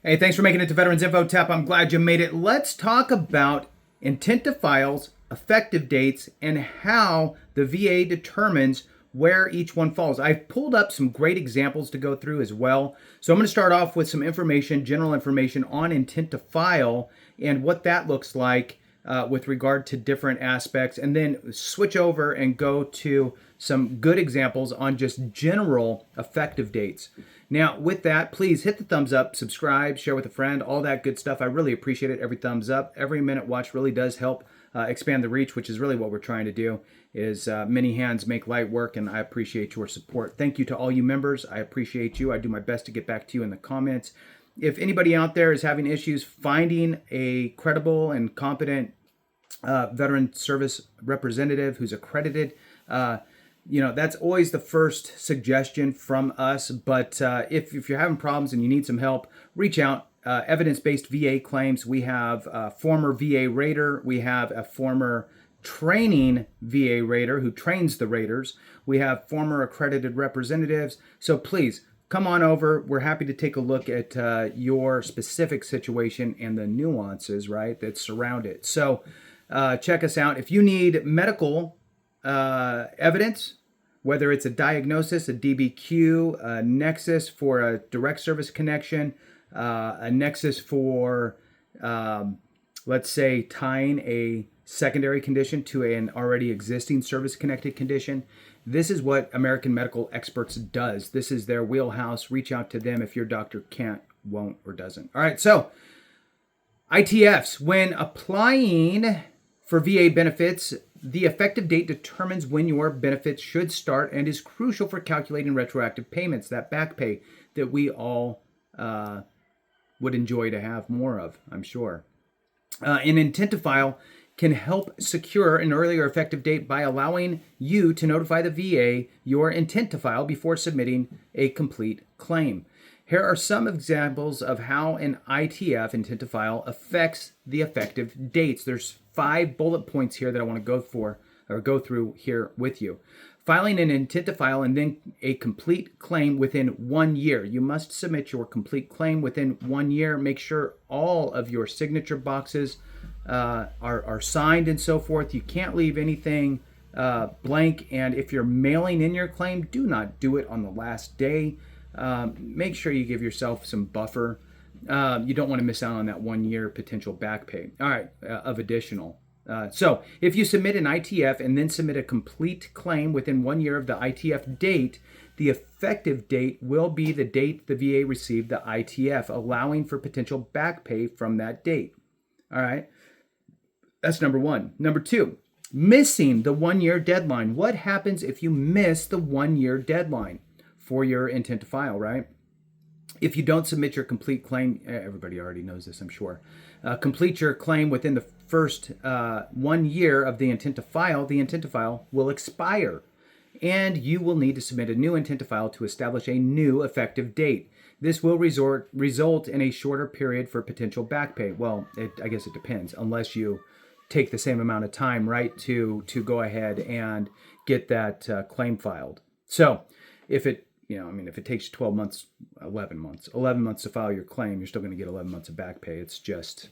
Hey, thanks for making it to Veterans Info Tap. I'm glad you made it. Let's talk about intent to files, effective dates, and how the VA determines where each one falls. I've pulled up some great examples to go through as well. So I'm going to start off with some information, general information on intent to file and what that looks like with regard to different aspects, and then switch over and go to some good examples on just general effective dates. Now, with that, please hit the thumbs up, subscribe, share with a friend, all that good stuff. I really appreciate it. Every thumbs up, every minute watch really does help expand the reach, which is really what we're trying to do, is many hands make light work, and I appreciate your support. Thank you to all you members. I appreciate you. I do my best to get back to you in the comments. If anybody out there is having issues finding a credible and competent veteran service representative who's accredited, that's always the first suggestion from us. But if you're having problems and you need some help, reach out. Evidence-based VA claims. We have a former VA Raider. We have a former training VA Raider who trains the Raiders. We have former accredited representatives. So please come on over. We're happy to take a look at your specific situation and the nuances, right, that surround it. So check us out. If you need medical evidence, whether it's a diagnosis, a DBQ, a Nexus for a direct service connection, a Nexus for, let's say, tying a secondary condition to an already existing service-connected condition, this is what American Medical Experts does. This is their wheelhouse. Reach out to them if your doctor can't, won't, or doesn't. All right, so ITFs. When applying for VA benefits, the effective date determines when your benefits should start and is crucial for calculating retroactive payments, that back pay that we all would enjoy to have more of, I'm sure. An intent to file can help secure an earlier effective date by allowing you to notify the VA your intent to file before submitting a complete claim. Here are some examples of how an ITF, intent to file, affects the effective dates. There's 5 bullet points here that I want to go through here with you. Filing an intent to file and then a complete claim within 1 year. You must submit your complete claim within 1 year. Make sure all of your signature boxes are signed and so forth. You can't leave anything blank. And if you're mailing in your claim, do not do it on the last day. Make sure you give yourself some buffer. You don't want to miss out on that 1 year potential back pay. All right, of additional. So if you submit an ITF and then submit a complete claim within 1 year of the ITF date, the effective date will be the date the VA received the ITF, allowing for potential back pay from that date. All right, that's number 1. Number 2, missing the 1 year deadline. What happens if you miss the 1 year deadline for your intent to file, right? If you don't submit your complete claim, everybody already knows this, I'm sure. Complete your claim within the first 1 year of the intent to file will expire, and you will need to submit a new intent to file to establish a new effective date. This will result in a shorter period for potential back pay. Well, I guess it depends, unless you take the same amount of time, right, to go ahead and get that claim filed. So if it takes 12 months, 11 months to file your claim, you're still going to get 11 months of back pay. It's just,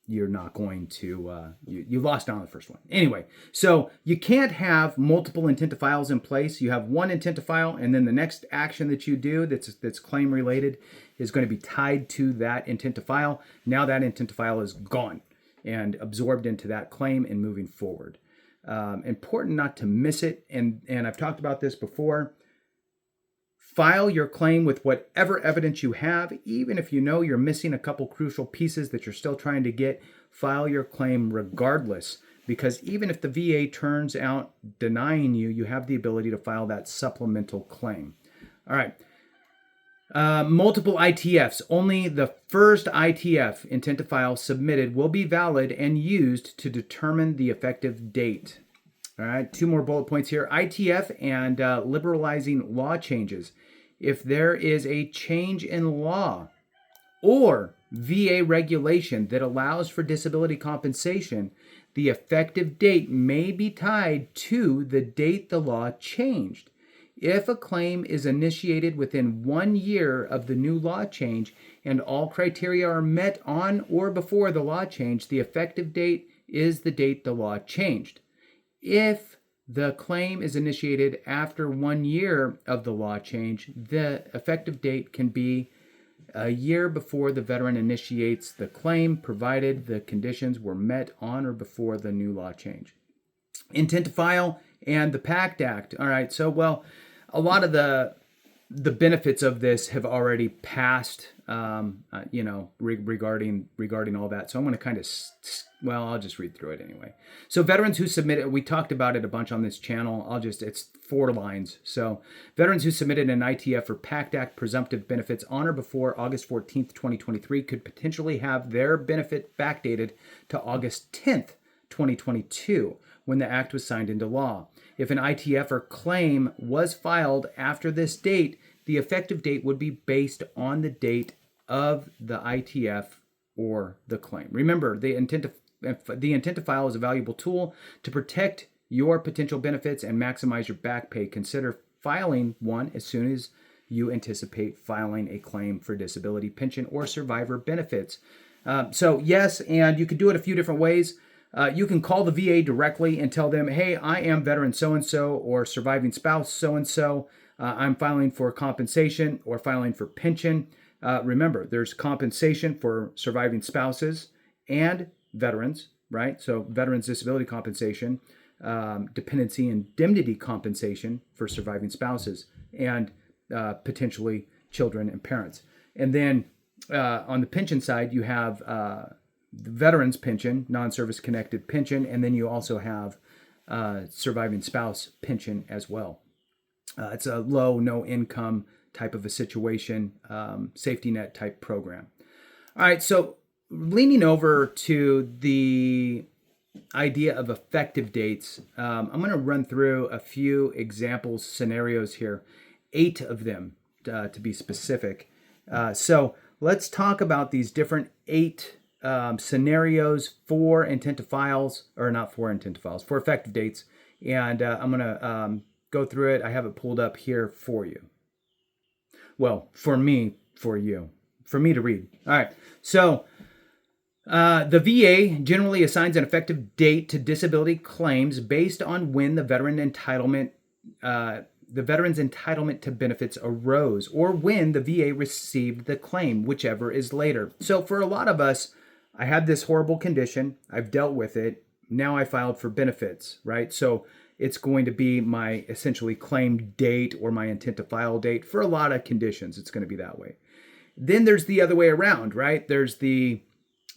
you're not going to, you lost out on the first one. Anyway, so you can't have multiple intent to files in place. You have one intent to file, and then the next action that you do that's claim related is going to be tied to that intent to file. Now that intent to file is gone and absorbed into that claim and moving forward. Important not to miss it. And I've talked about this before. File your claim with whatever evidence you have. Even if you know you're missing a couple crucial pieces that you're still trying to get, file your claim regardless. Because even if the VA turns out denying you, you have the ability to file that supplemental claim. All right. Multiple ITFs. Only the first ITF, intent to file, submitted will be valid and used to determine the effective date. All right, 2 more bullet points here. ITF and liberalizing law changes. If there is a change in law or VA regulation that allows for disability compensation, the effective date may be tied to the date the law changed. If a claim is initiated within 1 year of the new law change and all criteria are met on or before the law change, the effective date is the date the law changed. If the claim is initiated after 1 year of the law change, the effective date can be a year before the veteran initiates the claim, provided the conditions were met on or before the new law change. Intent to file and the PACT Act. All right, so a lot of the benefits of this have already passed, regarding all that. So I'm going to kind of, I'll just read through it anyway. So veterans who submitted, we talked about it a bunch on this channel. It's 4 lines. So veterans who submitted an ITF or PACT Act presumptive benefits on or before August 14th, 2023 could potentially have their benefit backdated to August 10th, 2022, when the act was signed into law. If an ITF or claim was filed after this date, the effective date would be based on the date of the ITF or the claim. Remember, the intent to file is a valuable tool to protect your potential benefits and maximize your back pay. Consider filing one as soon as you anticipate filing a claim for disability, pension, or survivor benefits. So yes, and you can do it a few different ways. You can call the VA directly and tell them, hey, I am veteran so-and-so or surviving spouse so-and-so. I'm filing for compensation or filing for pension. Remember, there's compensation for surviving spouses and veterans, right? So veterans disability compensation, dependency indemnity compensation for surviving spouses, and potentially children and parents. And then on the pension side, you have the veterans pension, non-service connected pension, and then you also have surviving spouse pension as well. It's a low, no income type of a situation, safety net type program. All right, so leaning over to the idea of effective dates, I'm going to run through a few examples, scenarios here, 8 of them to be specific. So let's talk about these different 8 scenarios for intent to files, or not for intent to files, for effective dates. And I'm going to go through it. I have it pulled up here for you. Well, for me to read. All right. So the VA generally assigns an effective date to disability claims based on when the veteran's entitlement to benefits arose, or when the VA received the claim, whichever is later. So for a lot of us, I had this horrible condition. I've dealt with it. Now I filed for benefits, right? So it's going to be my essentially claim date or my intent to file date. For a lot of conditions, it's going to be that way. Then there's the other way around, right? There's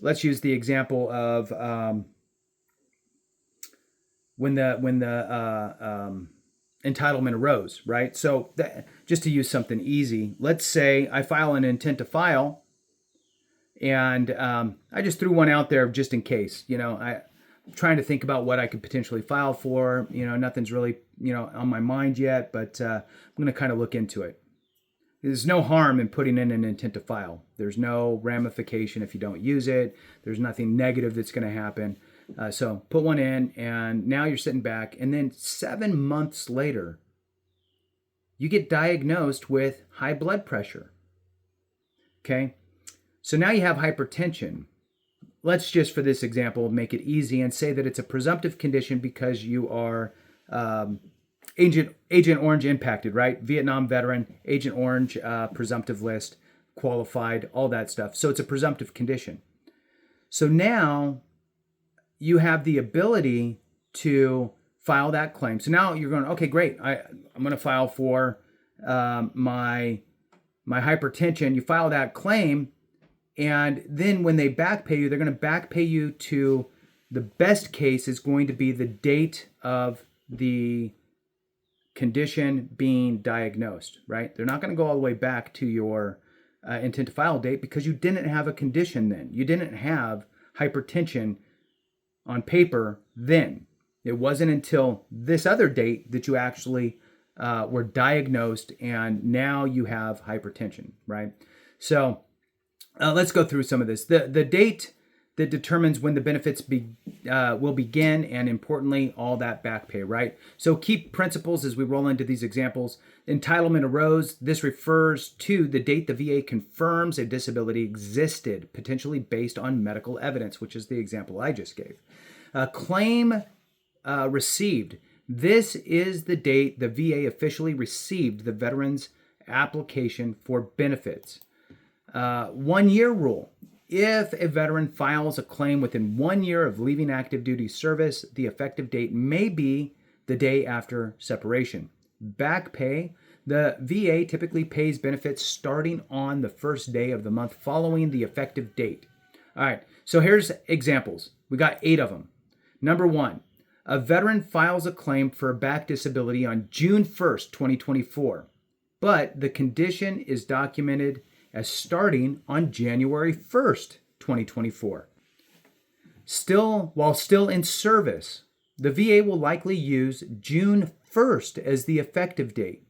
let's use the example of when the entitlement arose, right? So just to use something easy, let's say I file an intent to file, and I just threw one out there just in case. I'm trying to think about what I could potentially file for. Nothing's really on my mind yet, but I'm going to kind of look into it. There's no harm in putting in an intent to file. There's no ramification if you don't use it. There's nothing negative that's going to happen. So put one in, and now you're sitting back, and then 7 months later, you get diagnosed with high blood pressure. Okay? So now you have hypertension. Let's just, for this example, make it easy and say that it's a presumptive condition because you are Agent Orange impacted, right? Vietnam veteran, Agent Orange, presumptive list, qualified, all that stuff. So it's a presumptive condition. So now you have the ability to file that claim. So now you're going, okay, great. I'm going to file for my hypertension. You file that claim, and then when they back pay you, they're going to back pay you to, the best case is going to be the date of the condition being diagnosed, right? They're not going to go all the way back to your intent to file date because you didn't have a condition then. You didn't have hypertension on paper then. It wasn't until this other date that you actually were diagnosed, and now you have hypertension, right? So let's go through some of this. The date that determines when the benefits will begin, and importantly, all that back pay, right? So key principles as we roll into these examples. Entitlement arose. This refers to the date the VA confirms a disability existed, potentially based on medical evidence, which is the example I just gave. Claim received. This is the date the VA officially received the veteran's application for benefits. 1 year rule. If a veteran files a claim within 1 year of leaving active duty service, the effective date may be the day after separation. Back pay. The VA typically pays benefits starting on the first day of the month following the effective date. All right, so here's examples. We got 8 of them. Number 1, a veteran files a claim for a back disability on June 1st, 2024, but the condition is documented as starting on January 1st, 2024. While still in service, the VA will likely use June 1st as the effective date.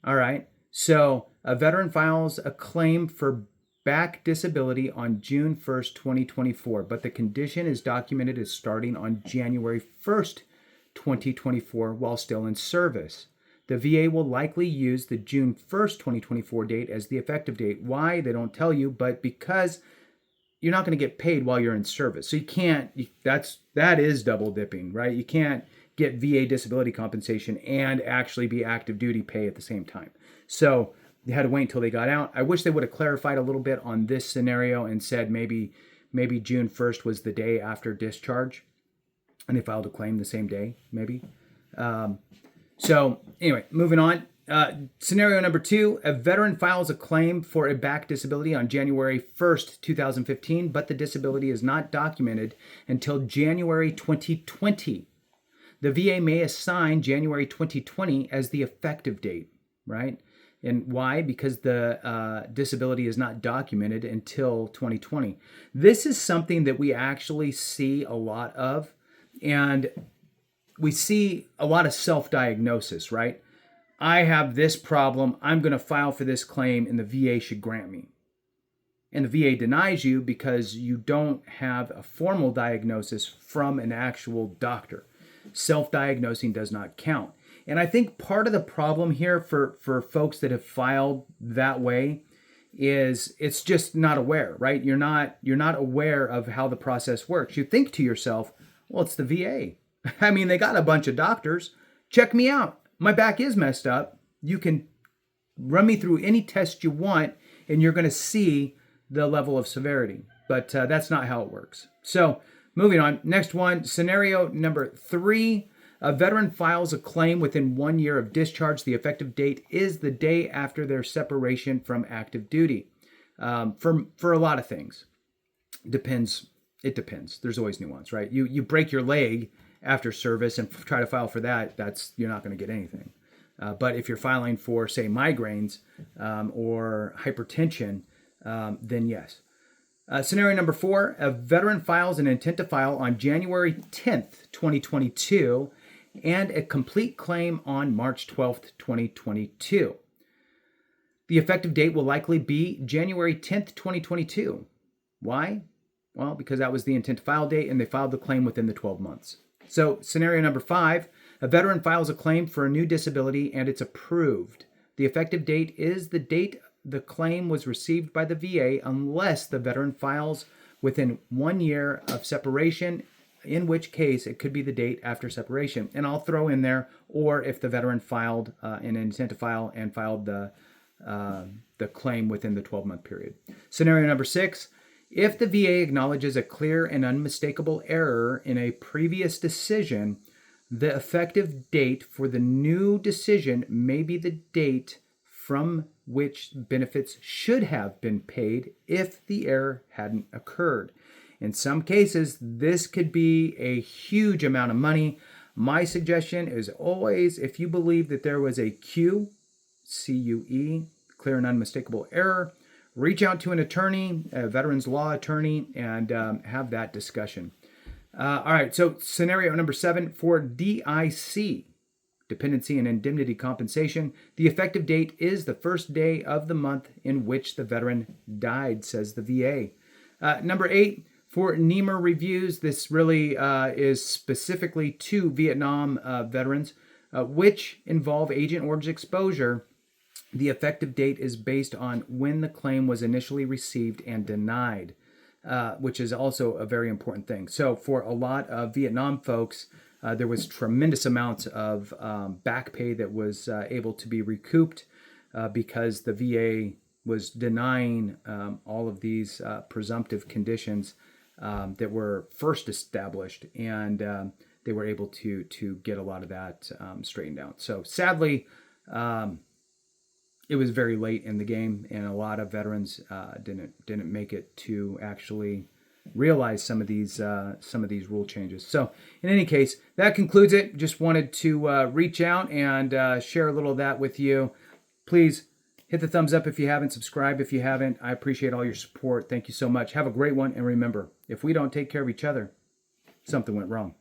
All right, so a veteran files a claim for back disability on June 1st, 2024, but the condition is documented as starting on January 1st, 2024, while still in service. The VA will likely use the June 1st, 2024 date as the effective date. Why? They don't tell you, but because you're not going to get paid while you're in service. So that is double dipping, right? You can't get VA disability compensation and actually be active duty pay at the same time. So they had to wait until they got out. I wish they would have clarified a little bit on this scenario and said maybe June 1st was the day after discharge and they filed a claim the same day, maybe. So anyway, moving on. Scenario number 2, a veteran files a claim for a back disability on January 1st, 2015, but the disability is not documented until January 2020. The VA may assign January 2020 as the effective date, right? And why? Because the disability is not documented until 2020. This is something that we actually see a lot of, and we see a lot of self-diagnosis, right? I have this problem, I'm going to file for this claim, and the VA should grant me. And the VA denies you because you don't have a formal diagnosis from an actual doctor. Self-diagnosing does not count. And I think part of the problem here for folks that have filed that way is it's just not aware, right? You're not aware of how the process works. You think to yourself, well, it's the VA. I mean, they got a bunch of doctors. Check me out. My back is messed up. You can run me through any test you want, and you're going to see the level of severity. But that's not how it works. So moving on. Next one, scenario number 3. A veteran files a claim within 1 year of discharge. The effective date is the day after their separation from active duty. For a lot of things. It depends. There's always nuance, right? You break your leg after service and try to file for that, you're not going to get anything. But if you're filing for, say, migraines or hypertension, then yes. Scenario number 4, a veteran files an intent to file on January 10th, 2022, and a complete claim on March 12th, 2022. The effective date will likely be January 10th, 2022. Why? Well, because that was the intent to file date, and they filed the claim within the 12 months. So scenario number 5, a veteran files a claim for a new disability and it's approved. The effective date is the date the claim was received by the VA unless the veteran files within 1 year of separation, in which case it could be the date after separation. And I'll throw in there, or if the veteran filed an intent to file and filed the claim within the 12-month period. Scenario number 6, if the VA acknowledges a clear and unmistakable error in a previous decision, the effective date for the new decision may be the date from which benefits should have been paid if the error hadn't occurred. In some cases, this could be a huge amount of money. My suggestion is always, if you believe that there was a CUE, clear and unmistakable error, reach out to an attorney, a veterans law attorney, and have that discussion. All right, so scenario number 7 for DIC, dependency and indemnity compensation. The effective date is the first day of the month in which the veteran died, says the VA. Number 8, For NEMA reviews, this really is specifically to Vietnam veterans, which involve Agent Orange exposure. The effective date is based on when the claim was initially received and denied, which is also a very important thing. So for a lot of Vietnam folks, there was tremendous amounts of back pay that was able to be recouped because the VA was denying all of these presumptive conditions that were first established, and they were able to get a lot of that straightened out. So sadly, it was very late in the game, and a lot of veterans didn't make it to actually realize some of these rule changes. So in any case, that concludes it. Just wanted to reach out and share a little of that with you. Please hit the thumbs up if you haven't, subscribe if you haven't. I appreciate all your support. Thank you so much. Have a great one, and remember, if we don't take care of each other, something went wrong.